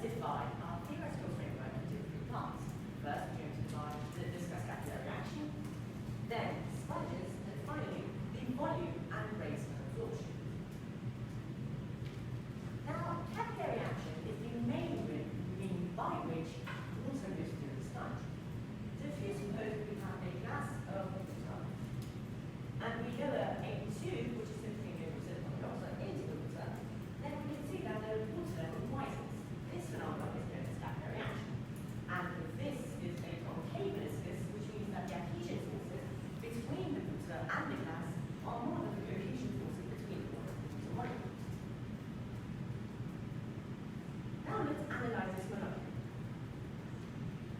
divide our theoretical framework into three parts. First, we're going to discuss capillary action, then sponges, and finally, the volume and rate of absorption. Now, capillary action is the main means by which water moves through the sponge. So if you suppose we have a glass of water, and we lower a tube, which is simply a water water into the water, then we can see that the water rises. This phenomenon is known as capillary action. And this is a concave meniscus, which means that the adhesion forces between the water and the glass are more than the cohesion forces between the water and the molecule. Now let's analyze this phenomenon.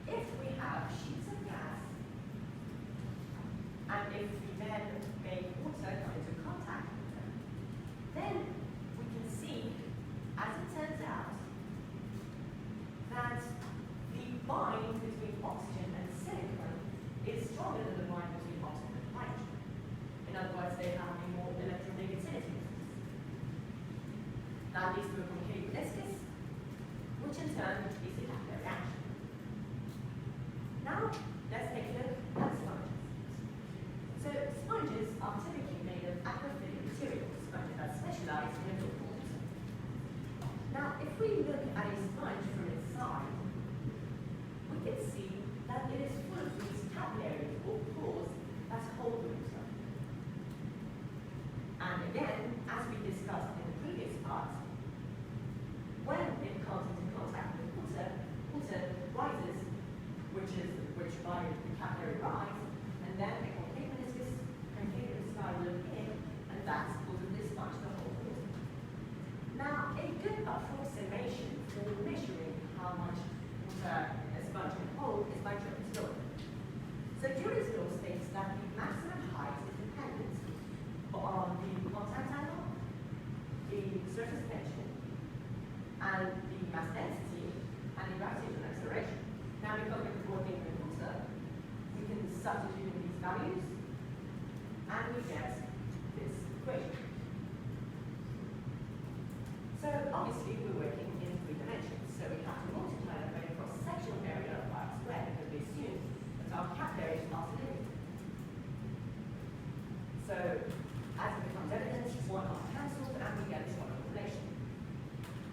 If we have sheets of glass, and if we then make water come into contact with them, then we can see, as it turns out, that the bind between oxygen and silicon is stronger than the bind between oxygen and hydrogen. In other words, they have a more electronegativity. That leads to a concave meniscus, which in turn is the capillary action. Now, let's take a look at sponges. So, sponges are typically made of aquaphilic materials, sponges that specialize in absorbing water. Now, if we look at a sponge from its side, we can see that it is full of these capillaries or pores that hold the water. And again, as we discussed in the previous part, when it comes into contact with water, water rises, which by the capillary rise, and then a concave meniscus will appear, and that causes this sponge to hold water. Now, a good approximation for measuring how much water a sponge can hold is by Jones' law. So Jones' law states that the maximum height is dependent on the contact angle, the surface tension, and the mass density, and the gravitational acceleration. Now, because we're working with water, we can substitute in these values, and we get this equation. So obviously we're working in 3 dimensions, so we have to multiply that by a cross-sectional area of R squared, because we assume that our capillaries are cylindrical. So as it becomes evident, one half cancels, and we get this following relation.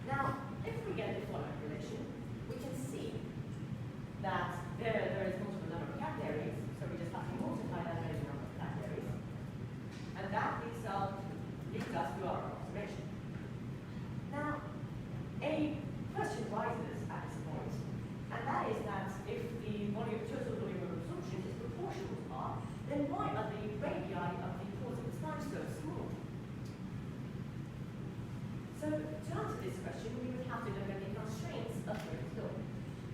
Now, if we get the following relation, we can see that there is multiple number of capillaries, so we just have to multiply that by the number of capillaries, and that leads us to our approximation. Now, a question rises at this point, and that is that if the total volume of absorption is proportional to R, then why are the radii of the pores of the sponge so small? So, to answer this question, we would have to look at the constraints of Jones' law.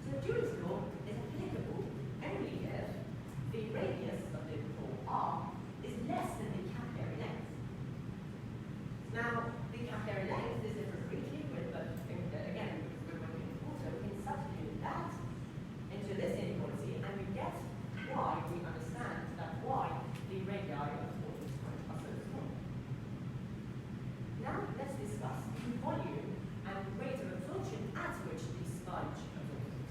So, Jones' law is applicable only if the radius of the pore R is less than the capillary length. Now, the capillary length is different for each liquid, but again, because we're working with water, we can substitute that into this inequality, and we get why we understand that why the radii of the pores are so small. Now, let's discuss the volume and rate of absorption at which the sponge absorbs.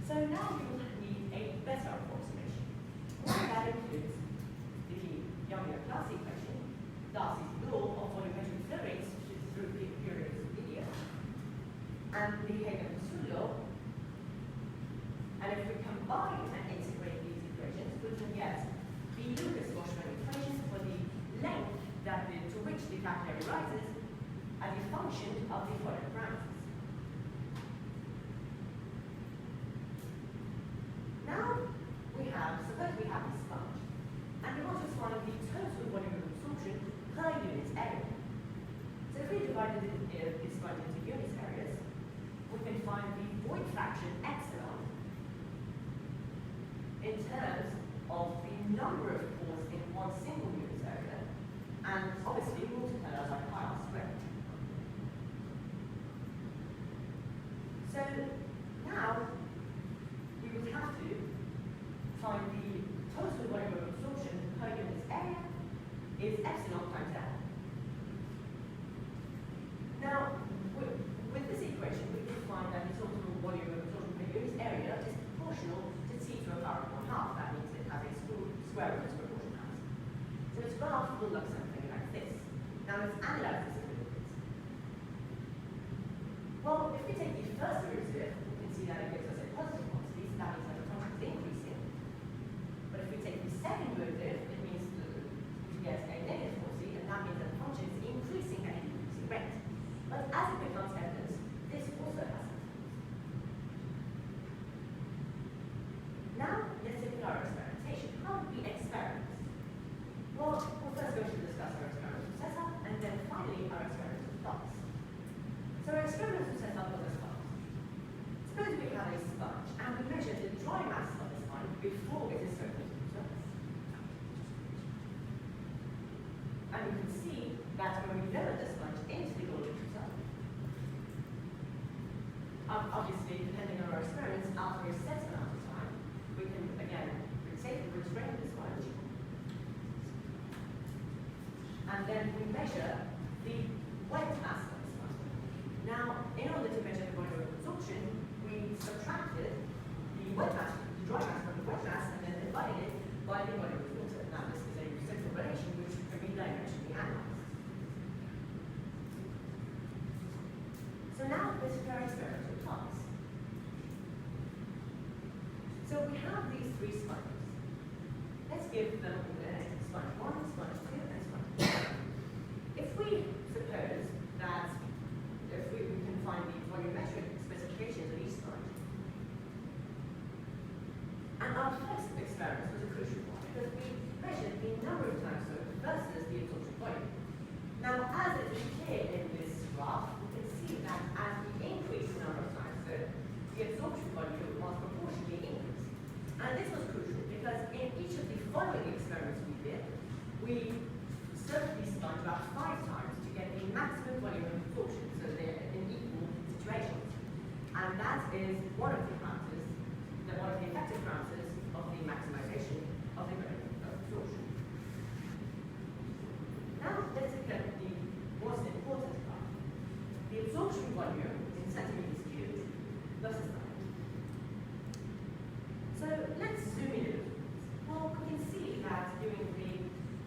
So now we will need a better approximation. One that includes the Young-Class equation, Darcy's law of volumetric flow rates through big periods of linear, and the Hagen-Poisson law. And if we combine and integrate these equations, we can get the Lucas-Boschmann equation for the length to which the capillary rises as a function of the following parameters. Now, suppose we have a sponge, and we want to find the total volume of absorption per unit area. So if we divide the sponge into unit areas, we can find the void fraction epsilon in terms of the number of pores in one single unit area, and obviously multiply that by pi r squared. Now let's analyze this a little bit. Well, if we take the first derivative, we can see that it gives us a positive quantity, so that means that the function is increasing. But if we take the second derivative, it means we get a negative quantity, and that means that the function is increasing at an increasing rate. But as it becomes evident, this also has some terms. Now, let's look at our experimentation. How do we experiment? Well, we're first going to discuss our experimental setup, and then finally our experimental results. So our experimental setup was as follows. Suppose we have a sponge, and we measure the dry mass of the sponge before it is soaked into the surface. And you can see that when we lower the sponge into the golden water, obviously, depending on our experiments, after a set amount of time, we can again retake and restrain the sponge. And then we measure the wet mass of the sponge. Now, in order to measure the volume of absorption, we subtracted the wet mass, the dry mass from the wet mass, and then divided it by the volume of water. Now, this is a simple relation which can be dimensionally analyzed. So now, let's look at our experimental results. So we have these three sponges. Let's give them sponge 1, sponge 2, and sponge 3. If we suppose that we can find the volumetric specifications of each sponge, and our first experiment was a crucial one because we measured the number of times soaked versus the absorption volume. Now, as it is clear in this graph, we can see that as we increase the number of times soaked, the absorption volume was proportionally increased. And this was crucial because in each of the following experiments we did, we soaked the sponge about 5 times to get the maximum volume of absorption, so they're in equal situations. And that is one of the parameters, one of the effective parameters of the maximization of the volume of absorption. Now let's look at the most important part, the absorption volume in centimeters cubed versus time. So let's zoom in a little bit. Well, we can see that during the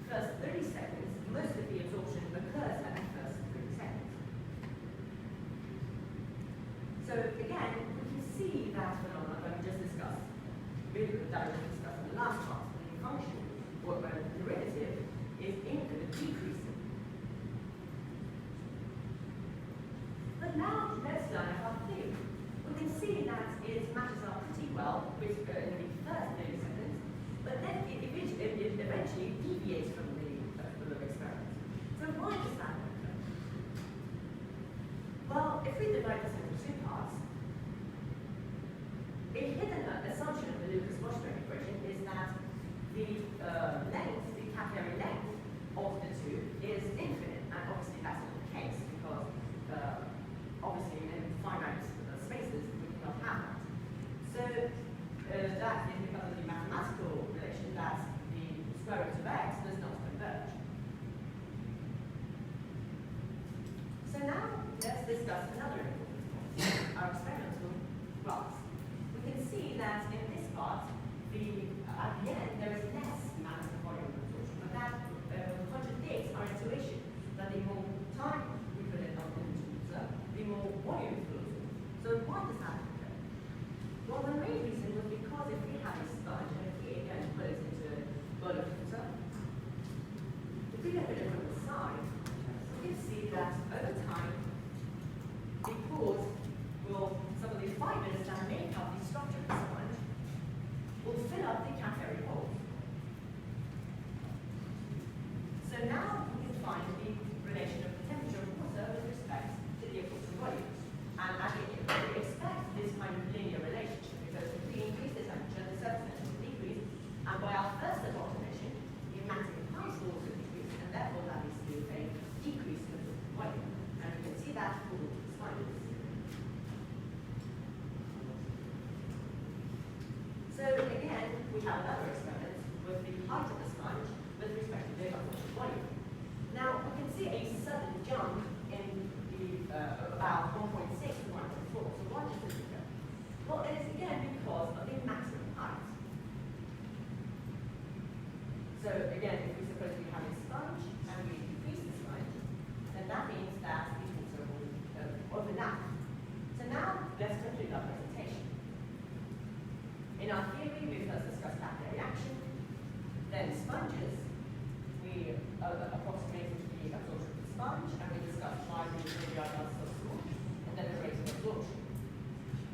first 30 seconds, most of the absorption occurs at the first 30 seconds. So again, we can see that phenomenon that we just discussed, in the last part. The function, or the derivative, is decreasing. But now let's learn about theory. We can see that it matches up pretty well with in the first 30 seconds, but then it eventually deviates from the experiment. So why does that occur? Well, if we divide this into 2 parts, a hidden assumption of the Lucas-Boschner equation is that the length, the capillary length of the tube is infinite, and obviously that's not the case because obviously in finite spaces we cannot have that. So that is because of the mathematical relation that the square root of x does not converge. So now let's discuss another important point, our experimental graphs. We can see that in this part, at the end there is less maximum volume of absorption, but that contradicts our intuition that the more time we put it on the user, the more volume it will absorb. So why does that occur? Well, the main reason was because if we have a sponge, and if we again put it into a bowl of water, if we look at it from the side, we can see that over time, the pores will, some of the fibers that make up the structure of the sponge, will fill up the capillary holes. So now we can find the relation of the temperature of water with respect to the absorption volume. And as we expect this kind of linear relationship, because if we increase the temperature, the surface tension will decrease, and by our first approximation, the maximum height will also decrease, and therefore that leads to a decrease in the volume. And you can see that for the spiders. So again, we have another experiment with the height of the sponge with respect to the absorption volume. Now, we can see a sudden graveyard gas so smooth, and then the rate of absorption.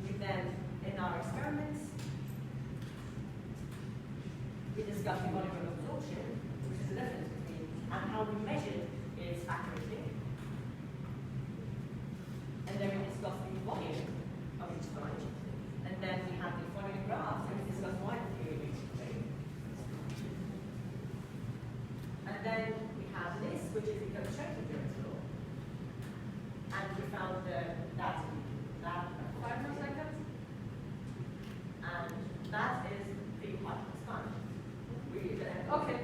We then, in our experiments, we discussed the volume of absorption, which is the difference between, and how we measured its accuracy. And then we discussed the volume of each sponge. And then we have the following graphs, and we discussed why the theory makes it true. And then we have this, which is the strength endurance law. And we found that 5 more seconds. And that is the part of the sponge. Okay.